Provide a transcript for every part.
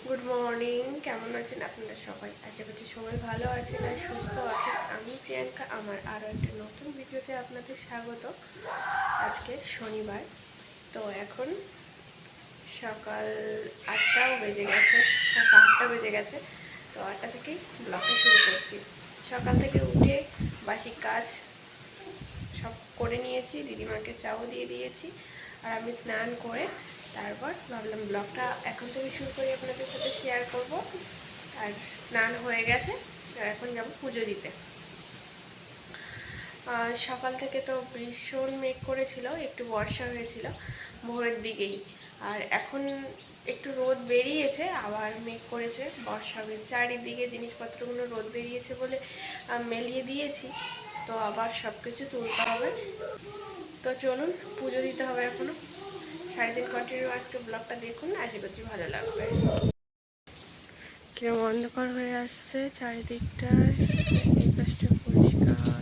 Good morning. কেমন আছেন আপনারা সবাই? আশা করছি সবাই ভালো আছেন আর সুস্থ আছেন। আমি প্রিয়াঙ্কা, আমার আরও একটা নতুন ভিডিওতে আপনাদের স্বাগত। আজকে শনিবার, তো এখন সকাল 8টাও বেজে গেছে, 8টা বেজে গেছে। তো 8টা থেকেই ব্লগটা শুরু করছি। সকাল থেকে উঠে বাসি কাজ সব করে নিয়েছি, দিদিমাকে চাও দিয়ে দিয়েছি, আর আমি স্নান করে তারপর ভাবলাম ব্লগটা এখন থেকে শুরু করি, আপনাদের সাথে শেয়ার করব। আর স্নান হয়ে গেছে, আর এখন যাব পুজো দিতে। সকাল থেকে তো ভীষণ মেঘ করেছিল, একটু বর্ষা হয়েছিল ভোরের দিকেই, আর এখন একটু রোদ বেরিয়েছে, আবার মেঘ করেছে, বর্ষা হবে। চারিদিকে জিনিসপত্রগুলো রোদ বেরিয়েছে বলে মেলিয়ে দিয়েছি, তো আবার সব কিছু তুলতে হবে। তো চলুন, পুজো দিতে হবে এখনো। 3.5 কন্টিনিউ আজকে ব্লগটা দেখুন, আশা করছি ভালো লাগবে। কিরকম অন্ধকার হয়ে আসছে চারিদিকটা, এই পাশটা পরিষ্কার।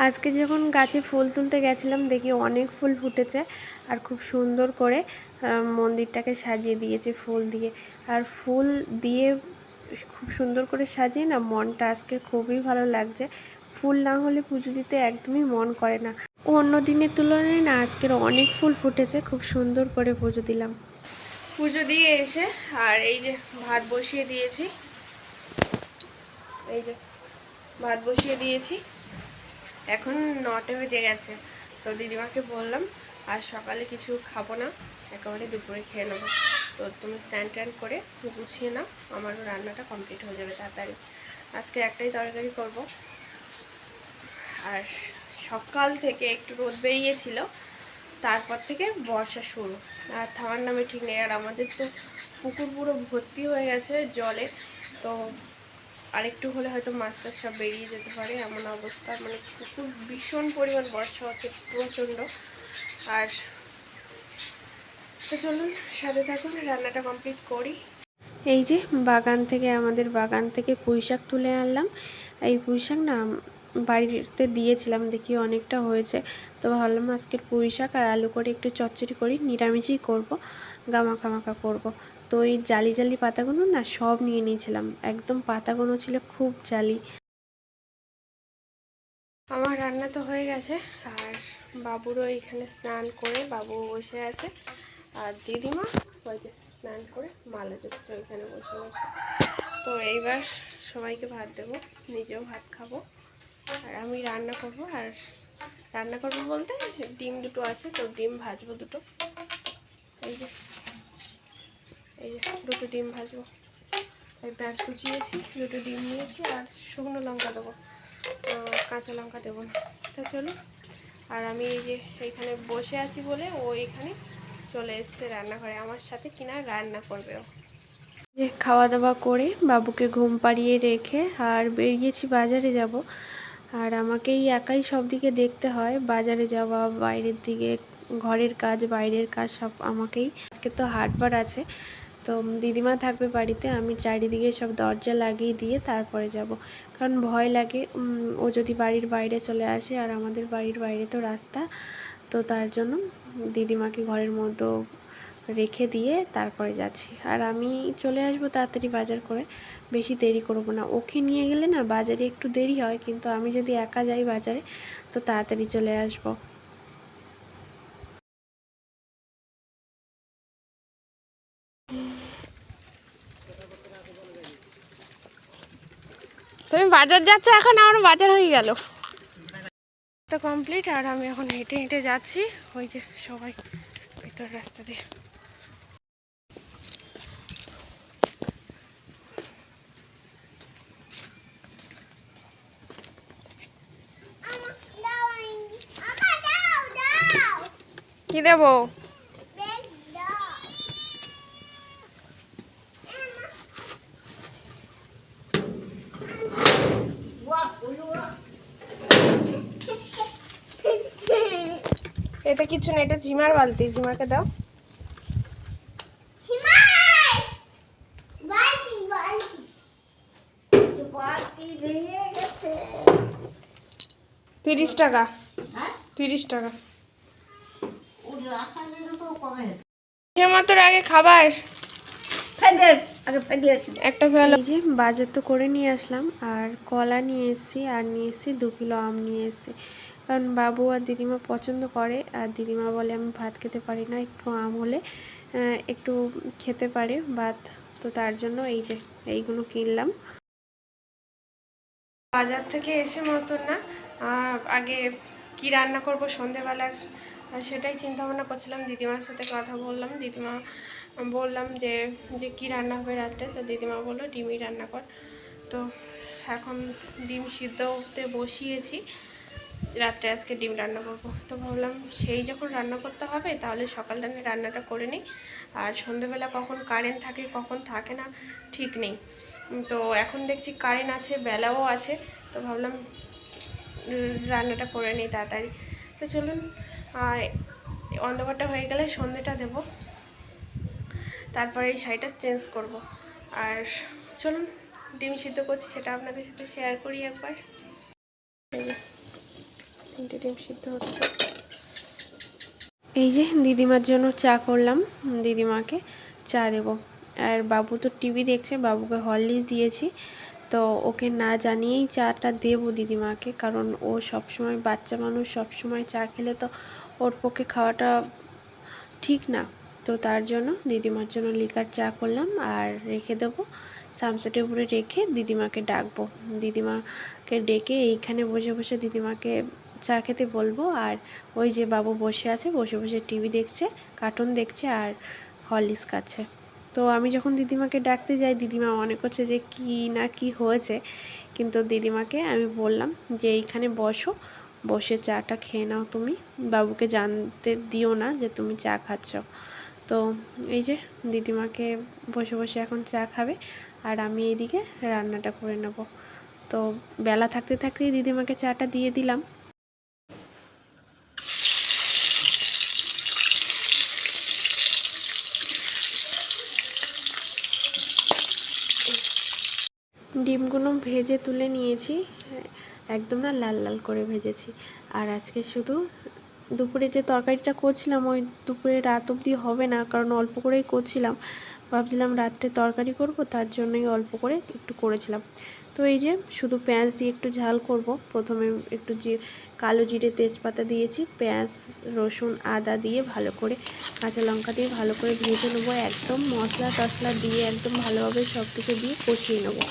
আজকে যখন গাছে ফুল তুলতে গেছিলাম, দেখি অনেক ফুল ফুটেছে আর খুব সুন্দর করে মন্দিরটাকে সাজিয়ে দিয়েছে ফুল দিয়ে। আর ফুল দিয়ে খুব সুন্দর করে সাজিয়ে না, মনটা আজকে খুবই ভালো লাগছে। ফুল না হলে পুজো দিতে একদমই মন করে না। অন্য দিনের তুলনায় না আজকের অনেক ফুল ফুটেছে, খুব সুন্দর করে পুজো দিলাম। পুজো দিয়ে এসে আর এই যে ভাত বসিয়ে দিয়েছি, এই যে ভাত বসিয়ে দিয়েছি। এখন 9টা বেজে গেছে, তো দিদিমাকে বললাম আর সকালে কিছু খাবো না, একেবারে দুপুরে খেয়ে নেবো। তো তুমি স্নান ট্যান করে গুছিয়ে নাও, আমারও রান্নাটা কমপ্লিট হয়ে যাবে তাড়াতাড়ি। আজকে একটাই তরকারি করব। আর সকাল থেকে একটু রোদ বেরিয়েছিল, তারপর থেকে বর্ষা শুরু, আর থামার নামে ঠিক নেই। আর আমাদের তো পুকুর পুরো ভর্তি হয়ে গেছে জলে, তো আরেকটু হলে হয়তো মাছ টাছ সব বেরিয়ে যেতে পারে, এমন অবস্থা। মানে পুকুর ভীষণ পরিমাণ বর্ষা হচ্ছে, প্রচণ্ড। আর তো চলুন সাথে থাকুন, রান্নাটা কমপ্লিট করি। এই যে আমাদের বাগান থেকে পুঁইশাক তুলে আনলাম। এই পুঁইশাক না বাড়িতে দিয়েছিলাম, দেখি অনেকটা হয়েছে, তো ভাবলাম আজকের পুঁইশাক আর আলু করে একটু চচ্চড়ি করি, নিরামিষই করব, গামাখা মাখা করব। তো এই জালি জালি পাতাগুলো না সব নিয়ে নিয়েছিলাম, একদম পাতাগুলো ছিল খুব জালি। আমার রান্না তো হয়ে গেছে, আর বাবুরও এখানে স্নান করে বাবু বসে আছে, আর দিদিমা ওই যে স্নান করে মালা জপছে ওইখানে বসে বসে। তো এইবার সবাইকে ভাত দেবো, নিজেও ভাত খাবো, আর আমি রান্না করব। আর রান্না করবো বলতে ডিম দুটো আছে, তো ডিম ভাজবো দুটো। এই যে দুটো ডিম ভাজবো। এই পেঁয়াজ কুচিয়েছি, দুটো ডিম নিয়েছি, আর শুকনো লঙ্কা দেবো, কাঁচা লঙ্কা দেবো না। তা চলো, আর আমি এই যে এইখানে বসে আছি বলে ও এখানে চলে এসছে রান্নাঘরে, আমার সাথে কিনা রান্না করবে ও। যে খাওয়া দাওয়া করে বাবুকে ঘুম পাড়িয়ে রেখে আর বেরিয়েছি, বাজারে যাব। আর আমাকেই একাই সব দিকে দেখতে হয়, বাজারে যাওয়া, বাইরের দিকে ঘরের কাজ, বাইরের কাজ সব আমাকেই। আজকে তো হাটবার আছে, তো দিদিমা থাকবে বাড়িতে, আমি চারিদিকে সব দরজা লাগিয়ে দিয়ে তারপরে যাব, কারণ ভয় লাগে ও যদি বাড়ির বাইরে চলে আসে, আর আমাদের বাড়ির বাইরে তো রাস্তা, তো তার জন্য দিদিমাকে ঘরের মধ্যে রেখে দিয়ে তারপরে যাচ্ছি। আর আমি চলে আসবো তাড়াতাড়ি বাজার করে, বেশি দেরি করব না। ওকে নিয়ে গেলে না বাজারে একটু দেরি হয়, কিন্তু আমি যদি একা যাই বাজারে তো তাড়াতাড়ি চলে আসব। তুমি বাজার যাচ্ছ এখন, আমার বাজার হয়ে গেল তো কমপ্লিট। আর আমি এখন হেঁটে হেঁটে যাচ্ছি, ওই যে সবাই ভিতর রাস্তা দিয়ে। কি দেবো? এটা কিছু না, এটা ঝিমার বালতি, ঝিমাকে দাও। 30 টাকা, 30 টাকা। মাত্র আগে খাবার একটা পেয়ালা। এই যে বাজার তো করে নিয়ে আসলাম, আর কলা নিয়ে এসেছি, আর নিয়ে এসেছি 2 কিলো আম নিয়ে এসেছি, কারণ বাবু আর দিদিমা পছন্দ করে, আর দিদিমা বলে আমি ভাত খেতে পারি না, একটু আম হলে একটু খেতে পারে ভাত। তো তার জন্য এই যে এইগুলো কিনলাম। বাজার থেকে এসে মতন না, আগে কি রান্না করব সন্ধেবেলার সেটাই চিন্তা ভাবনা করছিলাম। দিদিমার সাথে কথা বললাম, দিদিমা বললাম যে যে কী রান্না হবে রাত্রে, তো দিদিমা বললো ডিমই রান্না কর। তো এখন ডিম সিদ্ধতে বসিয়েছি, রাত্রে আজকে ডিম রান্না করব। তো ভাবলাম সেই যখন রান্না করতে হবে তাহলে সকালটানে রান্নাটা করে নিই, আর সন্ধেবেলা কখন কারেন্ট থাকে কখন থাকে না ঠিক নেই। তো এখন দেখছি কারেন্ট আছে, বেলাও আছে, তো ভাবলাম রান্নাটা করে নিই তাড়াতাড়ি। তো চলুন, অন্ধকারটা হয়ে গেলে সন্ধেটা দেব, তারপরে এই শাড়িটা চেঞ্জ করব। আর চলুন ডিম সিদ্ধ করছি সেটা আপনাদের সাথে শেয়ার করি একবার। এই যে 3টে ডিম সিদ্ধ হচ্ছে। এই যে দিদিমার জন্য চা করলাম, দিদিমাকে চা দেব। আর বাবু তো টিভি দেখছে, বাবুকে হরলিক্স দিয়েছি, তো ওকে না জানিয়েই চাটা দেবো দিদিমাকে, কারণ ও সবসময় বাচ্চা মানুষ, সবসময় চা খেলে তো ওর পক্ষে খাওয়াটা ঠিক না। তো তার জন্য দিদিমার জন্য লিকার চা করলাম আর রেখে দেবো, সামসেটের উপরে রেখে দিদিমাকে ডাকবো। দিদিমাকে ডেকে এইখানে বসে বসে দিদিমাকে চা খেতে বলবো। আর ওই যে বাবু বসে আছে, বসে বসে টিভি দেখছে, কার্টুন দেখছে আর হরলিক্স খাচ্ছে। তো আমি যখন দিদিমাকে ডাকতে যাই, দিদিমা মনে করছে যে কি না কি হয়েছে, কিন্তু দিদিমাকে আমি বললাম যে এইখানে বসো, বসে চাটা খেয়ে নাও, তুমি বাবুকে জানতে দিও না যে তুমি চা খাচ্ছ। তো এই যে দিদিমাকে বসে বসে এখন চা খাবে, আর আমি এদিকে রান্নাটা করে নেব। তো বেলা থাকতে থাকতেই দিদিমাকে চাটা দিয়ে দিলাম। ডিমগুলো ভেজে তুলে নিয়েছি, একদম না লাল লাল করে ভেজেছি। আর আজকে শুধু দুপুরে যে তরকারিটা করছিলাম, ওই দুপুরে রাত অবধি হবে না, কারণ অল্প করেই করছিলাম, ভাবছিলাম রাত্রে তরকারি করব, তার জন্যই অল্প করে একটু করেছিলাম। তো এই যে শুধু পেঁয়াজ দিয়ে একটু ঝাল করব। প্রথমে একটু কালো জিরে তেজপাতা দিয়েছি, পেঁয়াজ রসুন আদা দিয়ে ভালো করে, কাঁচা লঙ্কা দিয়ে ভালো করে ভেজে নেবো, একদম মশলা টশলা দিয়ে একদম ভালোভাবে সব কিছু দিয়ে কষিয়ে নেবো।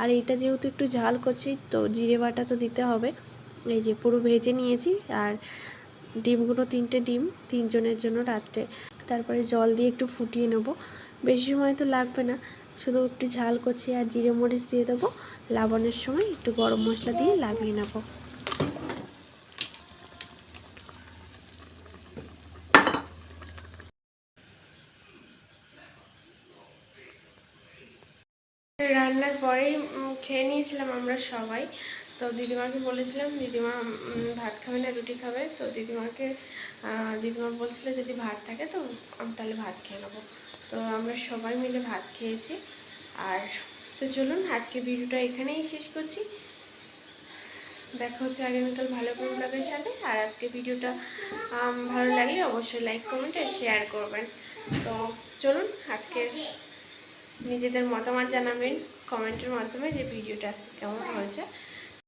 আর এইটা যেহেতু একটু ঝাল করছি, তো জিরে বাটা তো দিতে হবে। এই যে পুরো ভেজে নিয়েছি, আর ডিমগুলো 3টে ডিম, 3 জনের জন্য রাত্রে। তারপরে জল দিয়ে একটু ফুটিয়ে নেব, বেশি সময় তো লাগবে না, শুধু একটু ঝাল করছি। আর জিরে মরিচ দিয়ে দেবো, লবণের সময় একটু গরম মশলা দিয়ে লাগিয়ে নেব। রান্নার পরেই খেয়ে নিয়েছিলাম আমরা সবাই। তো দিদিমাকে বলেছিলাম দিদিমা ভাত খাবে না রুটি খাবে, তো দিদিমা বলছিল যদি ভাত থাকে তো আমি তাহলে ভাত খেয়ে নেবো। তো আমরা সবাই মিলে ভাত খেয়েছি। আর তো চলুন আজকে ভিডিওটা এখানেই শেষ করছি, দেখা হচ্ছে আগামীকাল ভালো কোনো ব্লগের সাথে। আর আজকে ভিডিওটা ভালো লাগলে অবশ্যই লাইক কমেন্ট আর শেয়ার করবেন। তো চলুন আজকের নিজেদের মতামত জানাবেন কমেন্টের মাধ্যমে যে ভিডিওটা আজকে কেমন হয়েছে।